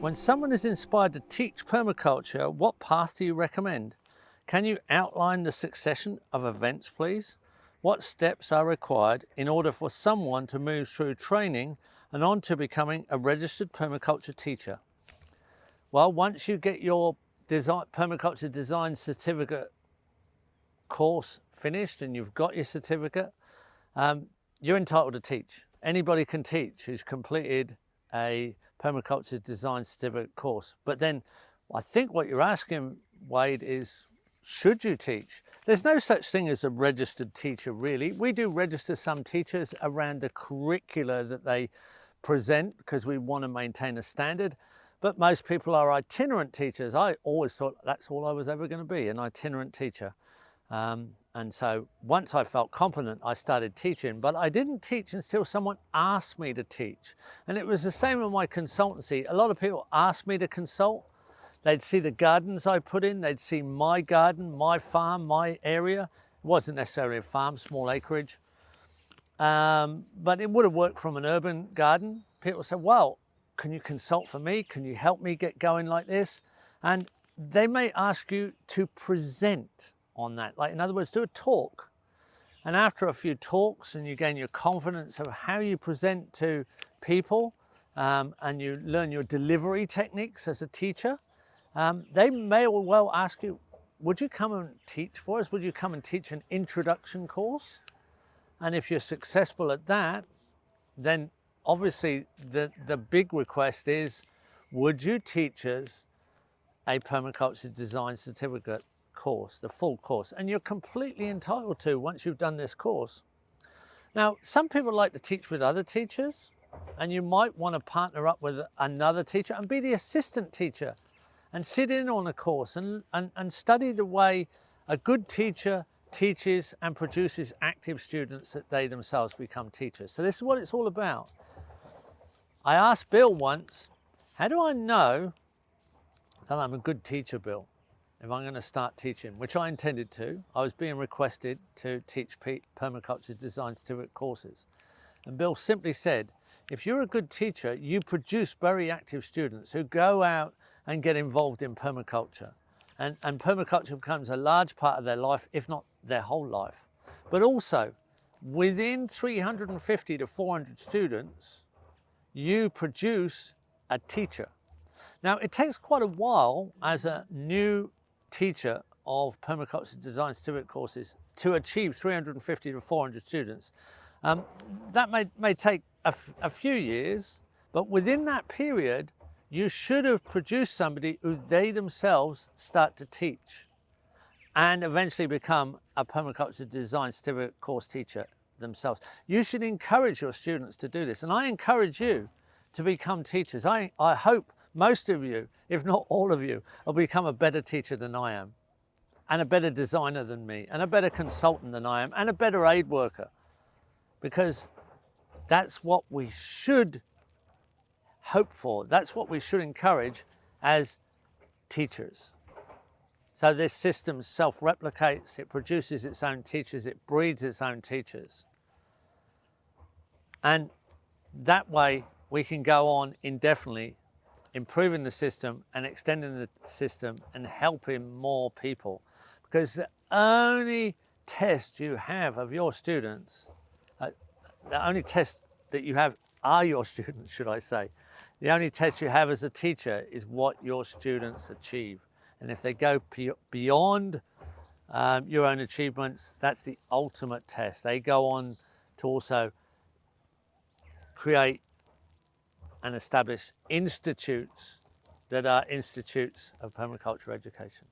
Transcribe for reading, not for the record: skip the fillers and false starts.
When someone is inspired to teach permaculture, what path do you recommend? Can you outline the succession of events, please? What steps are required in order for someone to move through training and on to becoming a registered permaculture teacher? Well, once you get your permaculture design certificate course finished and you've got your certificate, you're entitled to teach. Anybody can teach who's completed a permaculture design certificate course. But then I think what you're asking, Wade, is should you teach? There's no such thing as a registered teacher, really. We do register some teachers around the curricula that they present because we want to maintain a standard. But most people are itinerant teachers. I always thought that's all I was ever going to be, an itinerant teacher. And so once I felt competent, I started teaching, but I didn't teach until someone asked me to teach. And it was the same with my consultancy. A lot of people asked me to consult. They'd see the gardens I put in, they'd see my garden, my farm, my area. It wasn't necessarily a farm, small acreage. But it would have worked from an urban garden. People said, well, can you consult for me? Can you help me get going like this? And they may ask you to present on that. Like, in other words, do a talk. And after a few talks and you gain your confidence of how you present to people and you learn your delivery techniques as a teacher, they may well ask you, would you come and teach for us? Would you come and teach an introduction course? And if you're successful at that, then obviously the big request is, would you teach us a permaculture design certificate course, the full course? And you're completely entitled to once you've done this course. Now, some people like to teach with other teachers, and you might want to partner up with another teacher and be the assistant teacher and sit in on a course and study the way a good teacher teaches and produces active students that they themselves become teachers. So this is what it's all about. I asked Bill once, how do I know that I'm a good teacher, Bill, if I'm going to start teaching, which I intended to. I was being requested to teach permaculture design certificate courses. And Bill simply said, if you're a good teacher, you produce very active students who go out and get involved in permaculture. And permaculture becomes a large part of their life, if not their whole life. But also, within 350 to 400 students, you produce a teacher. Now, it takes quite a while as a new teacher of permaculture design certificate courses to achieve 350 to 400 students. That may take a few years, but within that period, you should have produced somebody who they themselves start to teach and eventually become a permaculture design certificate course teacher themselves. You should encourage your students to do this, and I encourage you to become teachers. I hope most of you, if not all of you, will become a better teacher than I am, and a better designer than me, and a better consultant than I am, and a better aid worker, because that's what we should hope for. That's what we should encourage as teachers. So this system self-replicates, it produces its own teachers, it breeds its own teachers. And that way we can go on indefinitely improving the system and extending the system and helping more people. Because the only test you have of your students, the only test that you have are your students, should I say. The only test you have as a teacher is what your students achieve. And if they go beyond your own achievements, that's the ultimate test. They go on to also create and establish institutes that are institutes of permaculture education.